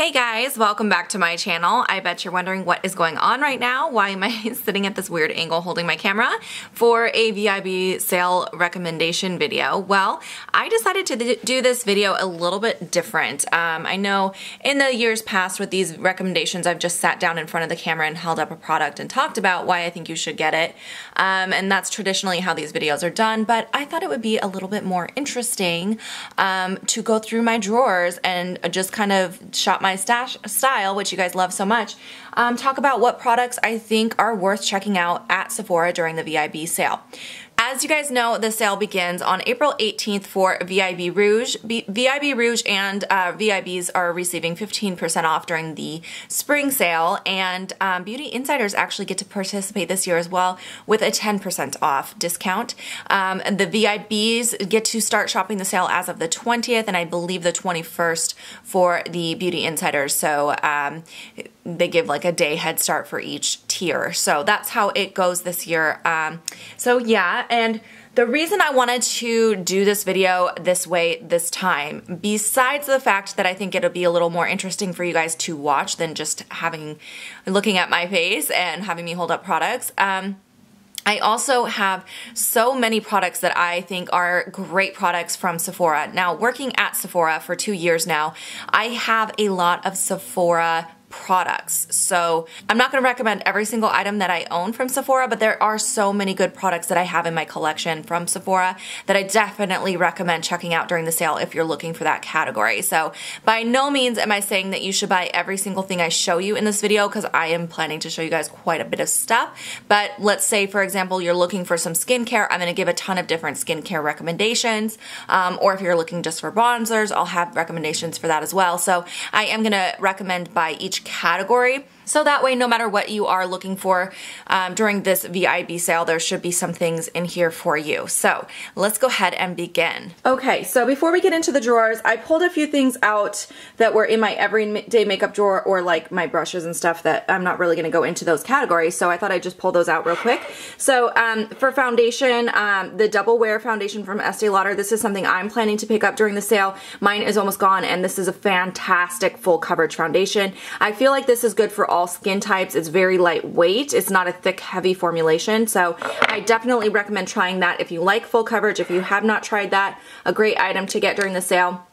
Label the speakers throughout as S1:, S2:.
S1: Hey guys, welcome back to my channel. I bet you're wondering what is going on right now. Why am I sitting at this weird angle holding my camera for a VIB sale recommendation video? Well, I decided to do this video a little bit different. I know in the years past with these recommendations, I've just sat down in front of the camera and held up a product and talked about why I think you should get it. And that's traditionally how these videos are done, but I thought it would be a little bit more interesting to go through my drawers and just kind of shop my style, which you guys love so much, talk about what products I think are worth checking out at Sephora during the VIB sale. As you guys know, the sale begins on April 18th for VIB Rouge. VIB Rouge and VIBs are receiving 15% off during the spring sale, and Beauty Insiders actually get to participate this year as well with a 10% off discount. The VIBs get to start shopping the sale as of the 20th, and I believe the 21st for the Beauty Insiders. So they give like a day head start for each tier. So that's how it goes this year. So yeah, and the reason I wanted to do this video this way this time, besides the fact that I think it'll be a little more interesting for you guys to watch than just looking at my face and having me hold up products, I also have so many products that I think are great products from Sephora. Now, working at Sephora for 2 years now, I have a lot of Sephora products. So I'm not going to recommend every single item that I own from Sephora, but there are so many good products that I have in my collection from Sephora that I definitely recommend checking out during the sale if you're looking for that category. So by no means am I saying that you should buy every single thing I show you in this video, because I am planning to show you guys quite a bit of stuff. But let's say, for example, you're looking for some skincare. I'm going to give a ton of different skincare recommendations. Or if you're looking just for bronzers, I'll have recommendations for that as well. So I am going to recommend by each category. So that way, no matter what you are looking for during this VIB sale, there should be some things in here for you. So let's go ahead and begin. Okay, so before we get into the drawers, I pulled a few things out that were in my everyday makeup drawer, or like my brushes and stuff that I'm not really going to go into those categories. So I thought I'd just pull those out real quick. So for foundation, the Double Wear foundation from Estee Lauder, this is something I'm planning to pick up during the sale. Mine is almost gone, and this is a fantastic full coverage foundation. I feel like this is good for all skin types. It's very lightweight. It's not a thick, heavy formulation. So I definitely recommend trying that if you like full coverage. If you have not tried that, a great item to get during the sale.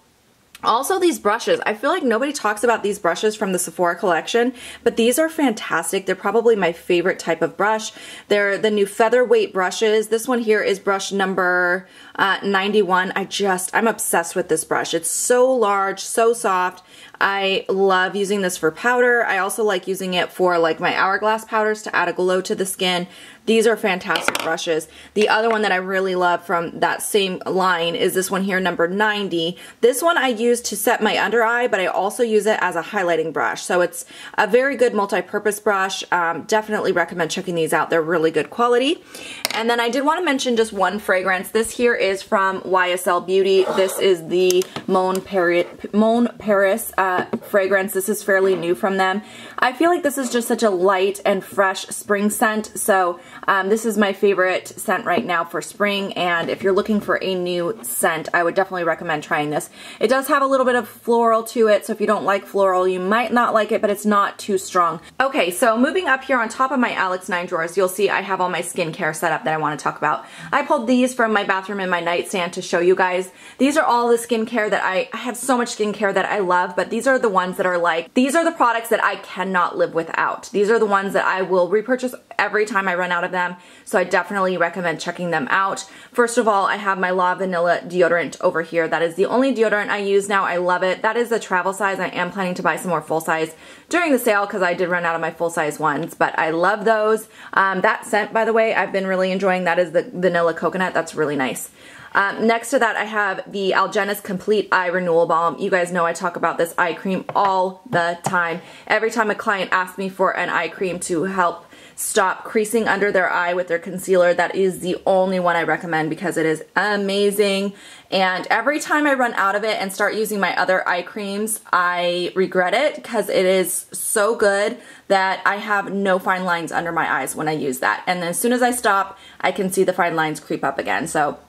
S1: Also, these brushes. I feel like nobody talks about these brushes from the Sephora collection, but these are fantastic. They're probably my favorite type of brush. They're the new featherweight brushes. This one here is brush number 91. I'm obsessed with this brush. It's so large, so soft. I love using this for powder. I also like using it for like my hourglass powders to add a glow to the skin. These are fantastic brushes. The other one that I really love from that same line is this one here, number 90. This one I use to set my under eye, but I also use it as a highlighting brush. So it's a very good multi-purpose brush. Definitely recommend checking these out. They're really good quality. And then I did want to mention just one fragrance. This here is from YSL Beauty. This is the Mon Paris fragrance. This is fairly new from them. I feel like this is just such a light and fresh spring scent. So this is my favorite scent right now for spring, and if you're looking for a new scent, I would definitely recommend trying this. It does have a little bit of floral to it, so if you don't like floral, you might not like it, but it's not too strong. Okay, so moving up here on top of my Alex 9 drawers, you'll see I have all my skincare set up that I want to talk about. I pulled these from my bathroom and my nightstand to show you guys. These are all the skincare that I have so much skincare that I love, but these are the ones that are like, these are the products that I cannot live without. These are the ones that I will repurchase every time I run out of them, so I definitely recommend checking them out. First of all, I have my La Vanilla deodorant over here. That is the only deodorant I use now. I love it. That is the travel size. I am planning to buy some more full size during the sale because I did run out of my full size ones, but I love those. That scent, by the way, I've been really enjoying. That is the vanilla coconut. That's really nice. Next to that, I have the Algenist Complete Eye Renewal Balm. You guys know I talk about this eye cream all the time. Every time a client asks me for an eye cream to help stop creasing under their eye with their concealer, that is the only one I recommend because it is amazing. And every time I run out of it and start using my other eye creams, I regret it because it is so good that I have no fine lines under my eyes when I use that. And then as soon as I stop, I can see the fine lines creep up again. So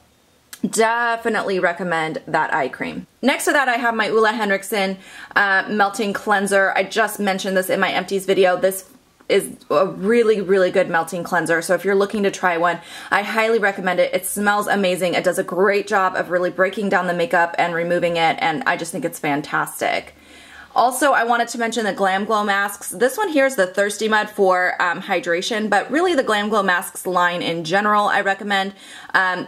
S1: Definitely recommend that eye cream. Next to that, I have my Ole Henriksen melting cleanser. I just mentioned this in my empties video. This is a really, really good melting cleanser. So if you're looking to try one, I highly recommend it. It smells amazing. It does a great job of really breaking down the makeup and removing it, and I just think it's fantastic. Also, I wanted to mention the Glam Glow masks. This one here is the Thirsty Mud for hydration, but really the Glam Glow masks line in general, I recommend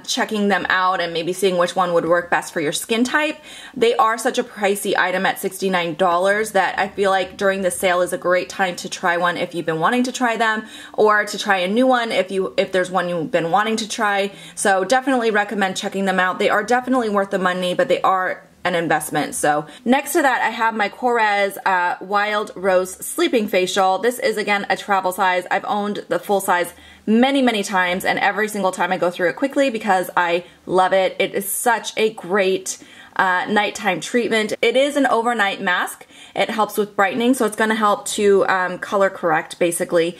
S1: checking them out and maybe seeing which one would work best for your skin type. They are such a pricey item at $69 that I feel like during the sale is a great time to try one if you've been wanting to try them, or to try a new one if there's one you've been wanting to try. So definitely recommend checking them out. They are definitely worth the money, but they are an investment. So next to that, I have my Korres Wild Rose Sleeping Facial. This is again a travel size. I've owned the full size many times, and every single time I go through it quickly because I love it. It is such a great nighttime treatment. It is an overnight mask. It helps with brightening, so it's going to help to color correct basically.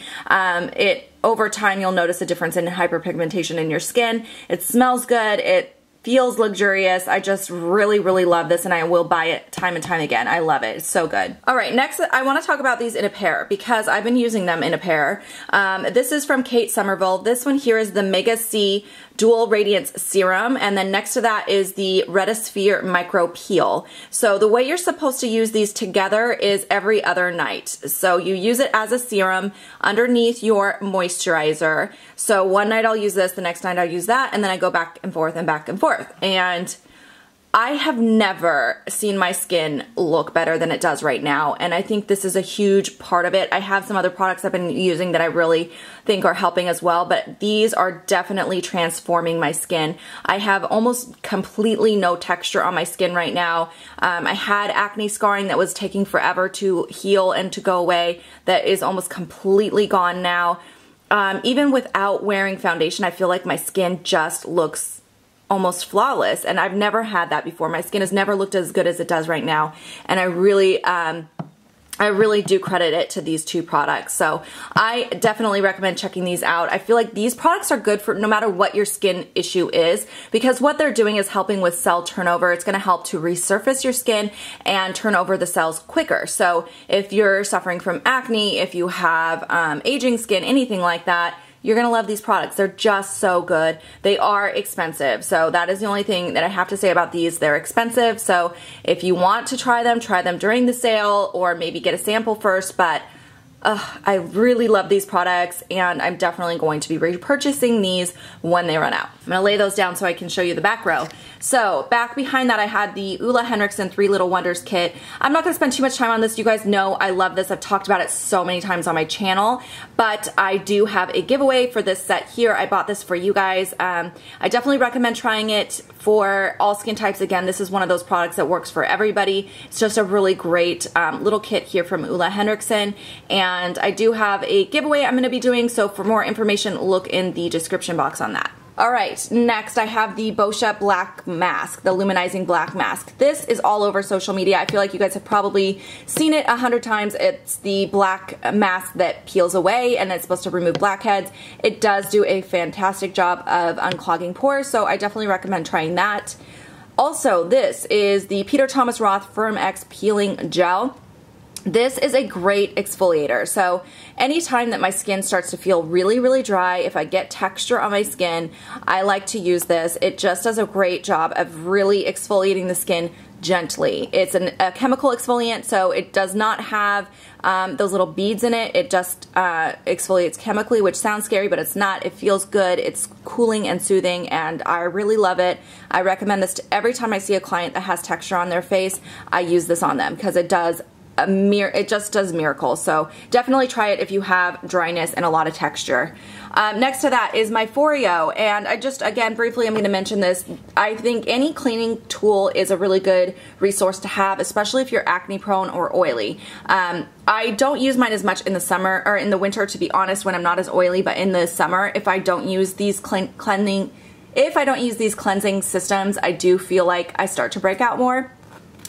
S1: Over time you'll notice a difference in hyperpigmentation in your skin. It smells good. It feels luxurious. I just really love this, and I will buy it time and time again. I love it. It's so good. Alright, next I want to talk about these in a pair because I've been using them in a pair. This is from Kate Somerville. This one here is the Mega C Dual Radiance Serum, and then next to that is the Retisphere Micro Peel. So the way you're supposed to use these together is every other night. So you use it as a serum underneath your moisturizer. So one night I'll use this, the next night I'll use that, and then I go back and forth and back and forth. And I have never seen my skin look better than it does right now, and I think this is a huge part of it. I have some other products I've been using that I really think are helping as well, but these are definitely transforming my skin. I have almost completely no texture on my skin right now. I had acne scarring that was taking forever to heal and to go away. That is almost completely gone now. Even without wearing foundation, I feel like my skin just looks almost flawless, and I've never had that before. My skin has never looked as good as it does right now, and I really do credit it to these two products. So I definitely recommend checking these out. I feel like these products are good for no matter what your skin issue is, because what they're doing is helping with cell turnover. It's going to help to resurface your skin and turn over the cells quicker. So if you're suffering from acne, if you have aging skin, anything like that, you're going to love these products. They're just so good. They are expensive. So that is the only thing that I have to say about these. They're expensive. So if you want to try them during the sale, or maybe get a sample first. But I really love these products, and I'm definitely going to be repurchasing these when they run out. I'm going to lay those down so I can show you the back row. So back behind that, I had the Ole Henriksen 3 Little Wonders kit. I'm not going to spend too much time on this. You guys know I love this. I've talked about it so many times on my channel, but I do have a giveaway for this set here. I bought this for you guys. I definitely recommend trying it for all skin types. Again, this is one of those products that works for everybody. It's just a really great little kit here from Ole Henriksen, and I do have a giveaway I'm going to be doing, so for more information, look in the description box on that. Alright, next I have the Boscia Black Mask, the Luminizing Black Mask. This is all over social media. I feel like you guys have probably seen it 100 times. It's the black mask that peels away, and it's supposed to remove blackheads. It does do a fantastic job of unclogging pores, so I definitely recommend trying that. Also, this is the Peter Thomas Roth Firm X Peeling Gel. This is a great exfoliator. So anytime that my skin starts to feel really dry, if I get texture on my skin, I like to use this. It just does a great job of really exfoliating the skin gently. It's a chemical exfoliant, so it does not have those little beads in it. It just exfoliates chemically, which sounds scary, but it's not. It feels good. It's cooling and soothing, and I really love it. I recommend this to every time I see a client that has texture on their face. I use this on them because it just does miracles. So definitely try it if you have dryness and a lot of texture. Next to that is my Foreo, and again, briefly, I'm going to mention this. I think any cleaning tool is a really good resource to have, especially if you're acne prone or oily. I don't use mine as much in the summer, or in the winter, to be honest, when I'm not as oily, but in the summer, if I don't use these cleansing systems, I do feel like I start to break out more.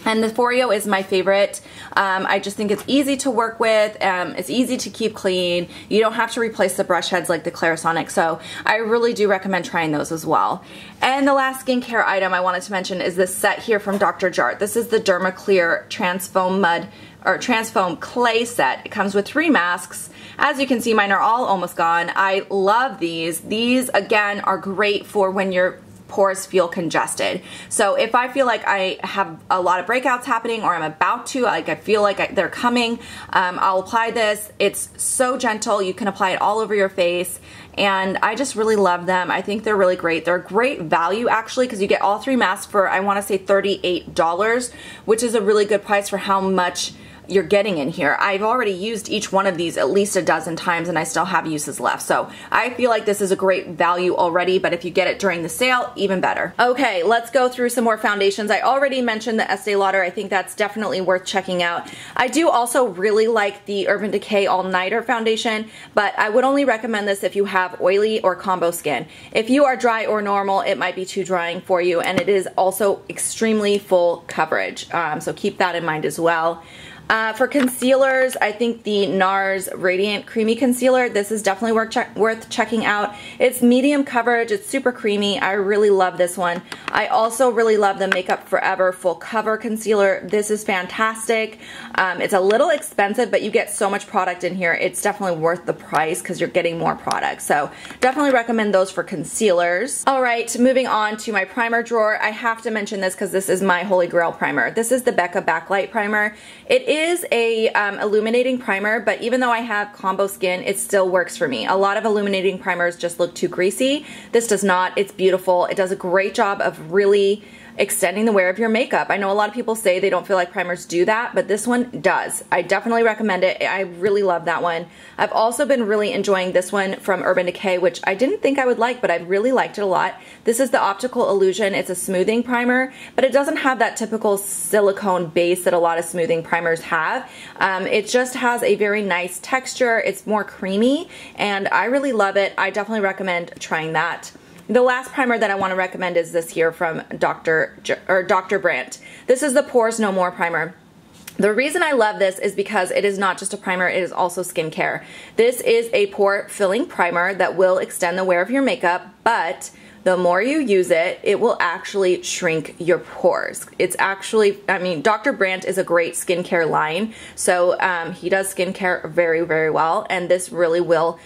S1: And the Foreo is my favorite. I just think it's easy to work with. It's easy to keep clean. You don't have to replace the brush heads like the Clarisonic, so I really do recommend trying those as well. And the last skincare item I wanted to mention is this set here from Dr. Jart. This is the Derma Clear Transfoam Mud or Transfoam Clay set. It comes with 3 masks. As you can see, mine are all almost gone. I love these. These, again, are great for when your pores feel congested. So if I feel like I have a lot of breakouts happening or I'm about to, like I feel like they're coming, I'll apply this. It's so gentle. You can apply it all over your face. And I just really love them. I think they're really great. They're a great value actually because you get all 3 masks for, I want to say $38, which is a really good price for how much you're getting in here. I've already used each one of these at least a dozen times and I still have uses left. So I feel like this is a great value already, but if you get it during the sale, even better. Okay, let's go through some more foundations. I already mentioned the Estee Lauder. I think that's definitely worth checking out. I do also really like the Urban Decay All Nighter foundation, but I would only recommend this if you have oily or combo skin. If you are dry or normal, it might be too drying for you, and it is also extremely full coverage. So keep that in mind as well. For concealers, I think the NARS Radiant Creamy Concealer, this is definitely worth checking out. It's medium coverage, it's super creamy. I really love this one. I also really love the Makeup Forever Full Cover Concealer. This is fantastic. It's a little expensive, but you get so much product in here. It's definitely worth the price because you're getting more product. So definitely recommend those for concealers. All right, moving on to my primer drawer. I have to mention this because this is my holy grail primer. This is the Becca Backlight Primer. It is a illuminating primer, but even though I have combo skin, it still works for me. A lot of illuminating primers just look too greasy. This does not. It's beautiful. It does a great job of really extending the wear of your makeup. I know a lot of people say they don't feel like primers do that, but this one does. I definitely recommend it. I really love that one. I've also been really enjoying this one from Urban Decay, which I didn't think I would like, but I really liked it a lot. This is the Optical Illusion. It's a smoothing primer, but it doesn't have that typical silicone base that a lot of smoothing primers have. It just has a very nice texture. It's more creamy, and I really love it. I definitely recommend trying that. The last primer that I want to recommend is this here from Dr. Brandt. This is the Pores No More primer. The reason I love this is because it is not just a primer, it is also skincare. This is a pore filling primer that will extend the wear of your makeup, but the more you use it, it will actually shrink your pores. It's actually, I mean, Dr. Brandt is a great skincare line, so he does skincare very, very well, and this really will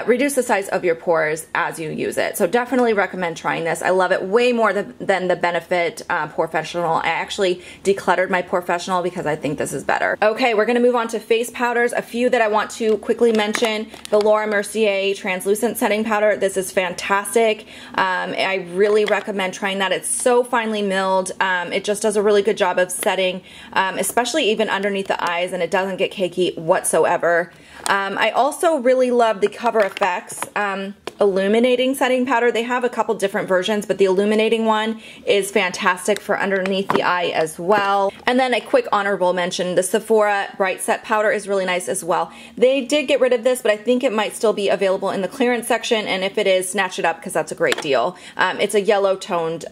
S1: reduce the size of your pores as you use it. So definitely recommend trying this. I love it way more than the Benefit Porefessional. I actually decluttered my Porefessional because I think this is better. Okay, we're gonna move on to face powders. A few that I want to quickly mention. The Laura Mercier Translucent Setting Powder. This is fantastic. I really recommend trying that. It's so finely milled. It just does a really good job of setting, especially even underneath the eyes, and it doesn't get cakey whatsoever. I also really love the Cover FX illuminating setting powder. They have a couple different versions, but the illuminating one is fantastic for underneath the eye as well. And then a quick honorable mention, the Sephora Bright Set Powder is really nice as well. They did get rid of this, but I think it might still be available in the clearance section, and if it is, snatch it up because that's a great deal. It's a yellow toned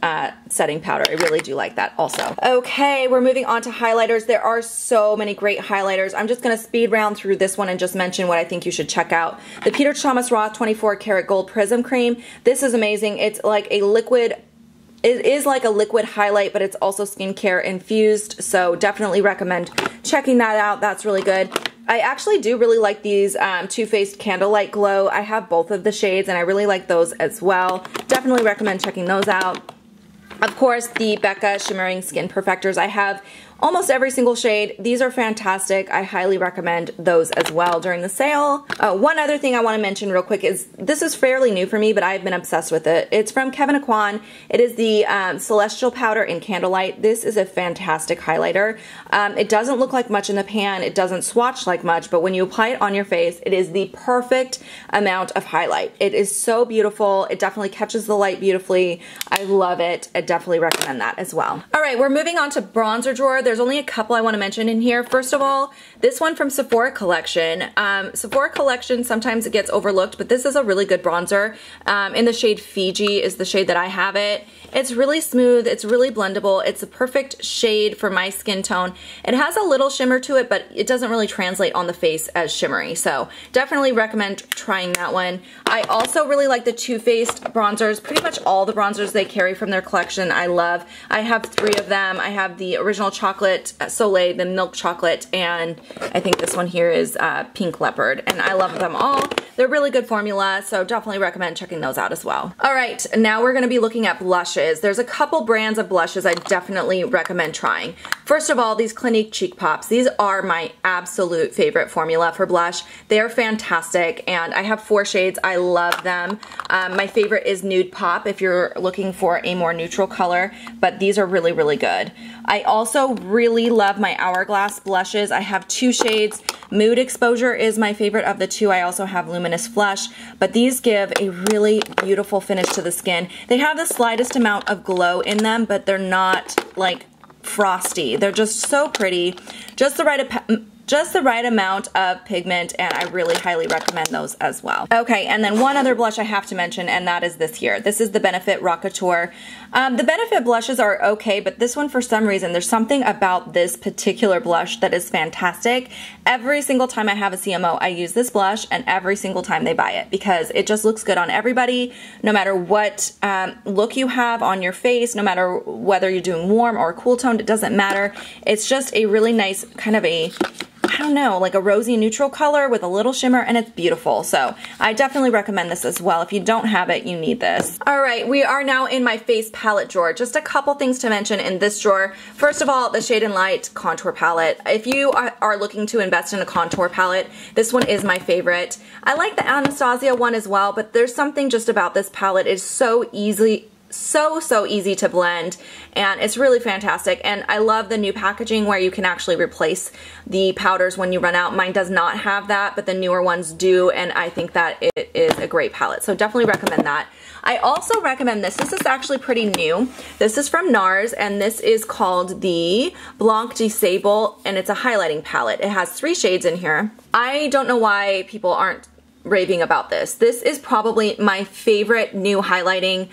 S1: setting powder. I really do like that also. Okay, we're moving on to highlighters. There are so many great highlighters. I'm just going to speed round through this one and just mention what I think you should check out. The Peter Thomas Roth 24 Karat Gold Prism Cream. This is amazing. It's like a liquid, it is like a liquid highlight, but it's also skincare infused, so definitely recommend checking that out. That's really good. I actually do really like these Too Faced Candlelight Glow. I have both of the shades, and I really like those as well. Definitely recommend checking those out. Of course, the Becca Shimmering Skin Perfectors. I have almost every single shade. These are fantastic. I highly recommend those as well during the sale. One other thing I want to mention real quick is this is fairly new for me, but I've been obsessed with it. It's from Kevyn Aucoin. It is the Celestial Powder in Candlelight. This is a fantastic highlighter. It doesn't look like much in the pan. It doesn't swatch like much, but when you apply it on your face, it is the perfect amount of highlight. It is so beautiful. It definitely catches the light beautifully. I love it. I definitely recommend that as well. All right, we're moving on to bronzer drawer. there's only a couple I want to mention in here. First of all, this one from Sephora collection. Sephora collection, sometimes it gets overlooked, but this is a really good bronzer. In the shade Fiji is the shade that I have it. It's really smooth, it's really blendable, it's a perfect shade for my skin tone. It has a little shimmer to it, but it doesn't really translate on the face as shimmery, so definitely recommend trying that one. I also really like the Too Faced bronzers. Pretty much all the bronzers they carry from their collection I love. I have 3 of them. I have the original chocolate Soleil, the milk chocolate, and I think this one here is pink leopard, and I love them all. They're really good formula, so definitely recommend checking those out as well. All right, now we're gonna be looking at blushes. There's a couple brands of blushes I definitely recommend trying. First of all, these Clinique Cheek Pops. These are my absolute favorite formula for blush. They are fantastic, and I have 4 shades. I love them. My favorite is Nude Pop if you're looking for a more neutral color, but these are really, really good. I also really love my Hourglass blushes. I have 2 shades. Mood Exposure is my favorite of the 2. I also have Luminous Flush, but these give a really beautiful finish to the skin. They have the slightest amount of glow in them, but they're not like frosty. They're just so pretty. Just the right amount of pigment, and I really highly recommend those as well. Okay, and then one other blush I have to mention, and that is this here. This is the Benefit Rockateur. The Benefit blushes are okay, but this one, for some reason, there's something about this particular blush that is fantastic. Every single time I have a CMO, I use this blush, and every single time they buy it, because it just looks good on everybody, no matter what look you have on your face, no matter whether you're doing warm or cool toned, it doesn't matter. It's just a really nice kind of a, I don't know, like a rosy neutral color with a little shimmer, and it's beautiful. So I definitely recommend this as well. If you don't have it, you need this. All right, we are now in my face palette drawer. Just a couple things to mention in this drawer. First of all, the Shade and Light contour palette. If you are looking to invest in a contour palette, this one is my favorite. I like the Anastasia one as well, but there's something just about this palette. It's so easy to blend, and it's really fantastic. And I love the new packaging where you can actually replace the powders when you run out. Mine does not have that, but the newer ones do, and I think that it is a great palette, so definitely recommend that. I also recommend this. This is actually pretty new. This is from NARS, and this is called the Blanc de Sable, and it's a highlighting palette. It has 3 shades in here. I don't know why people aren't raving about this. This is probably my favorite new highlighting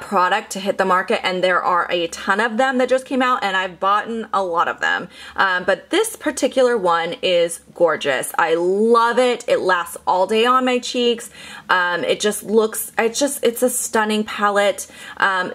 S1: product to hit the market, and there are a ton of them that just came out, and I've bought a lot of them. But this particular one is gorgeous. I love it. It lasts all day on my cheeks. It just looks, it's a stunning palette.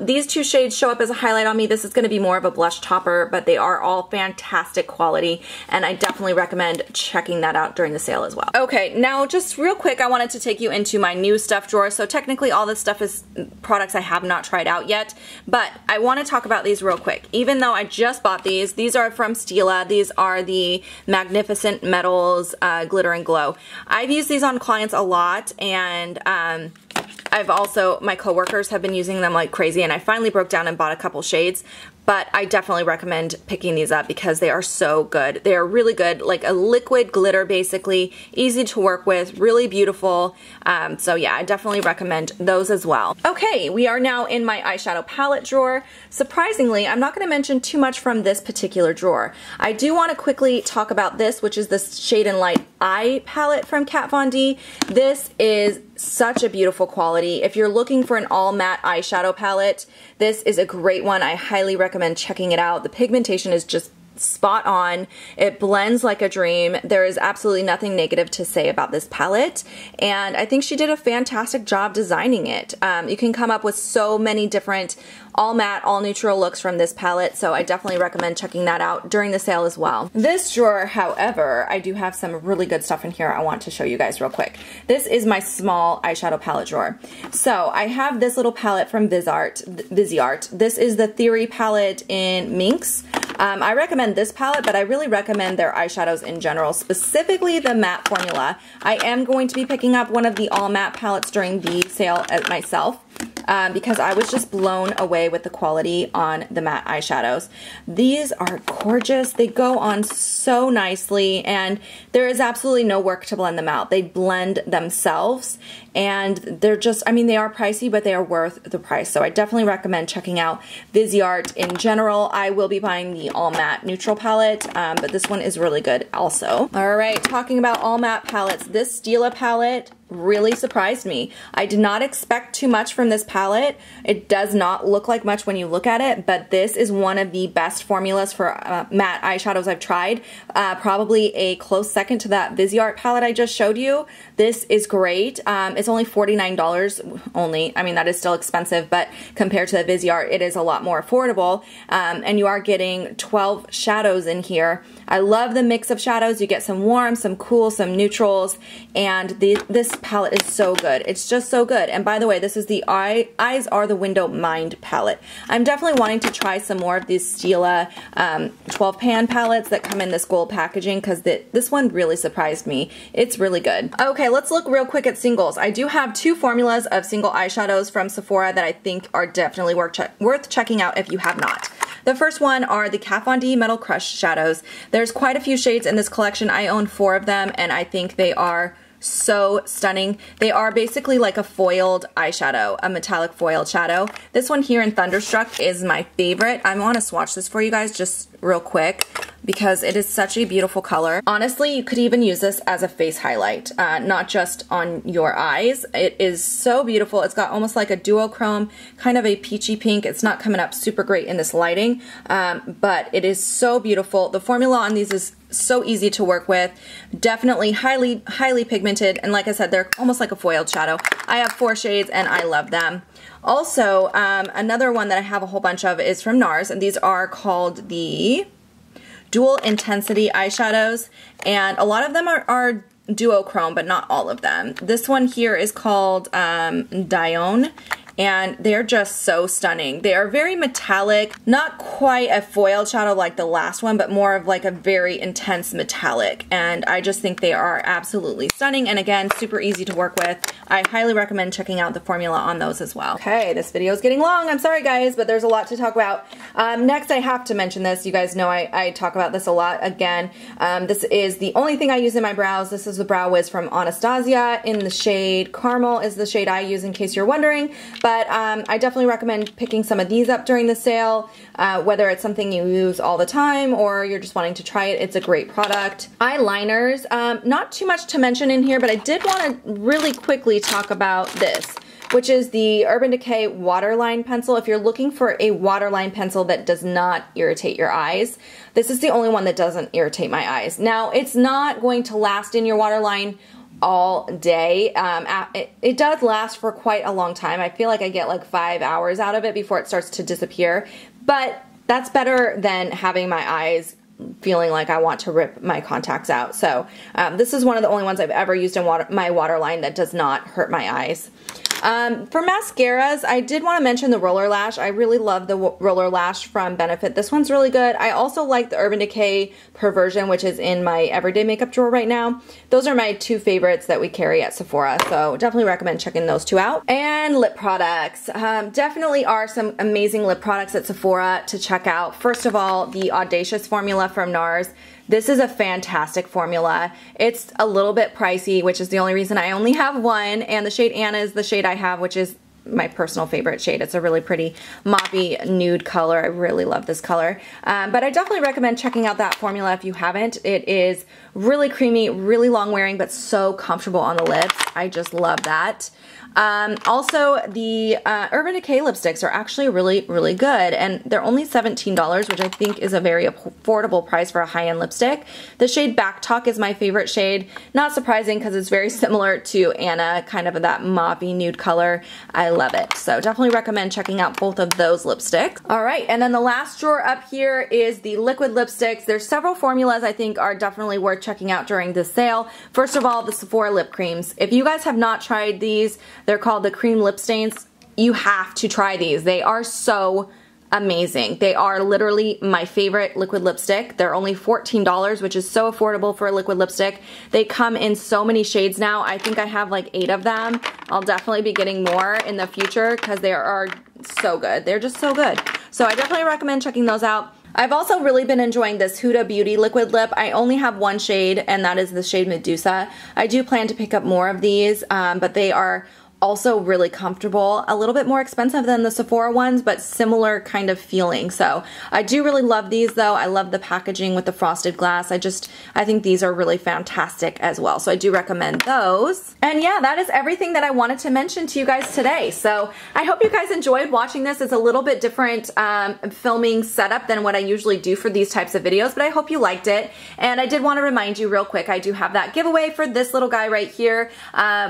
S1: These 2 shades show up as a highlight on me. This is going to be more of a blush topper, but they are all fantastic quality, and I definitely recommend checking that out during the sale as well. Okay, now just real quick, I wanted to take you into my new stuff drawer. So technically all this stuff is products I have not tried out yet, but I want to talk about these real quick. Even though I just bought these are from Stila. These are the Magnificent Metals Glitter and Glow. I've used these on clients a lot, and I've also, my coworkers have been using them like crazy, and I finally broke down and bought a couple shades. But I definitely recommend picking these up because they are so good. They are really good, like a liquid glitter basically, easy to work with, really beautiful. So yeah, I definitely recommend those as well. Okay, we are now in my eyeshadow palette drawer. Surprisingly, I'm not going to mention too much from this particular drawer. I do want to quickly talk about this, which is the Shade and Light Eye palette from Kat Von D. This is such a beautiful quality. If you're looking for an all matte eyeshadow palette, this is a great one. I highly recommend checking it out. The pigmentation is just spot on. It blends like a dream. There is absolutely nothing negative to say about this palette, and I think she did a fantastic job designing it. You can come up with so many different all matte, all neutral looks from this palette, so I definitely recommend checking that out during the sale as well. This drawer, however, I do have some really good stuff in here I want to show you guys real quick. This is my small eyeshadow palette drawer. So I have this little palette from Viseart. This is the Theory palette in Minx. I recommend this palette, but I really recommend their eyeshadows in general, specifically the matte formula. I am going to be picking up one of the all matte palettes during the sale myself. because I was just blown away with the quality on the matte eyeshadows. These are gorgeous. They go on so nicely, and there is absolutely no work to blend them out. They blend themselves, and they're just, I mean, they are pricey, but they are worth the price. So I definitely recommend checking out Viseart in general. I will be buying the all matte neutral palette, but this one is really good also. All right, talking about all matte palettes, this Stila palette really surprised me. I did not expect too much from this palette. It does not look like much when you look at it, but this is one of the best formulas for matte eyeshadows I've tried. Probably a close second to that Viseart palette I just showed you. This is great. It's only $49 only. I mean, that is still expensive, but compared to the Viseart, it is a lot more affordable. And you are getting 12 shadows in here. I love the mix of shadows. You get some warm, some cool, some neutrals, and this palette is so good. It's just so good. And by the way, this is the Eyes Are the Window Mind palette. I'm definitely wanting to try some more of these Stila 12 pan palettes that come in this gold packaging, because this one really surprised me. It's really good. Okay, let's look real quick at singles. I do have 2 formulas of single eyeshadows from Sephora that I think are definitely worth checking out if you have not. The first one are the Kat Von D Metal Crush shadows. There's quite a few shades in this collection. I own 4 of them, and I think they are so stunning. They are basically like a foiled eyeshadow, a metallic foiled shadow. This one here in Thunderstruck is my favorite. I want to swatch this for you guys just real quick because it is such a beautiful color. Honestly, you could even use this as a face highlight, not just on your eyes. It is so beautiful. It's got almost like a duochrome, kind of a peachy pink. It's not coming up super great in this lighting, but it is so beautiful. The formula on these is so easy to work with. Definitely highly pigmented, and like I said, they're almost like a foiled shadow. I have 4 shades and I love them. Also, another one that I have a whole bunch of is from NARS, and these are called the Dual Intensity eyeshadows, and a lot of them are duochrome, but not all of them. This one here is called Dione, and they're just so stunning. They are very metallic, not quite a foiled shadow like the last one, but more of like a very intense metallic, and I just think they are absolutely stunning, and again, super easy to work with. I highly recommend checking out the formula on those as well. Okay, this video is getting long. I'm sorry guys, but there's a lot to talk about. Next, I have to mention this. You guys know I talk about this a lot. Again, this is the only thing I use in my brows. This is the Brow Wiz from Anastasia in the shade Caramel is the shade I use in case you're wondering. But I definitely recommend picking some of these up during the sale, whether it's something you use all the time or you're just wanting to try it. It's a great product. Eyeliners, not too much to mention in here, but I did want to really quickly talk about this, which is the Urban Decay Waterline Pencil. If you're looking for a waterline pencil that does not irritate your eyes, this is the only one that doesn't irritate my eyes. Now, it's not going to last in your waterline all day. It does last for quite a long time. I feel like I get like 5 hours out of it before it starts to disappear, but that's better than having my eyes feeling like I want to rip my contacts out. So this is one of the only ones I've ever used in my waterline that does not hurt my eyes. For mascaras, I did want to mention the Roller Lash. I really love the Roller Lash from Benefit. This one's really good. I also like the Urban Decay Perversion, which is in my everyday makeup drawer right now. Those are my 2 favorites that we carry at Sephora, so definitely recommend checking those 2 out. And lip products. Definitely are some amazing lip products at Sephora to check out. First of all, the Audacious formula from NARS. This is a fantastic formula. It's a little bit pricey, which is the only reason I only have one, and the shade Anna is the shade I have, which is my personal favorite shade. It's a really pretty mauvey nude color. I really love this color. But I definitely recommend checking out that formula if you haven't. It is really creamy, really long wearing, but so comfortable on the lips. I just love that. Also, the Urban Decay lipsticks are actually really good, and they're only $17, which I think is a very affordable price for a high-end lipstick. The shade Back Talk is my favorite shade. Not surprising because it's very similar to Anna, kind of that mauvey nude color. I love it. So definitely recommend checking out both of those lipsticks. Alright, and then the last drawer up here is the liquid lipsticks. There's several formulas I think are definitely worth checking out during this sale. First of all, the Sephora lip creams. If you guys have not tried these, they're called the Cream Lip Stains. You have to try these. They are so amazing. They are literally my favorite liquid lipstick. They're only $14, which is so affordable for a liquid lipstick. They come in so many shades now. I think I have like 8 of them. I'll definitely be getting more in the future because they are so good. They're just so good. So I definitely recommend checking those out. I've also really been enjoying this Huda Beauty liquid lip. I only have one shade, and that is the shade Medusa. I do plan to pick up more of these, but they are also really comfortable, a little bit more expensive than the Sephora ones, but similar kind of feeling. So I do really love these though. I love the packaging with the frosted glass. I think these are really fantastic as well. So I do recommend those. And yeah, that is everything that I wanted to mention to you guys today. So I hope you guys enjoyed watching this. It's a little bit different filming setup than what I usually do for these types of videos, but I hope you liked it. And I did want to remind you real quick, I do have that giveaway for this little guy right here,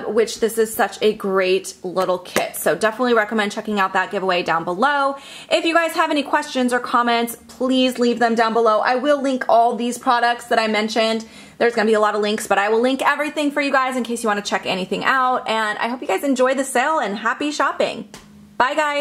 S1: which this is such a great little kit. So definitely recommend checking out that giveaway down below. If you guys have any questions or comments, please leave them down below. I will link all these products that I mentioned. There's gonna be a lot of links, but I will link everything for you guys in case you want to check anything out. And I hope you guys enjoy the sale and happy shopping. Bye guys.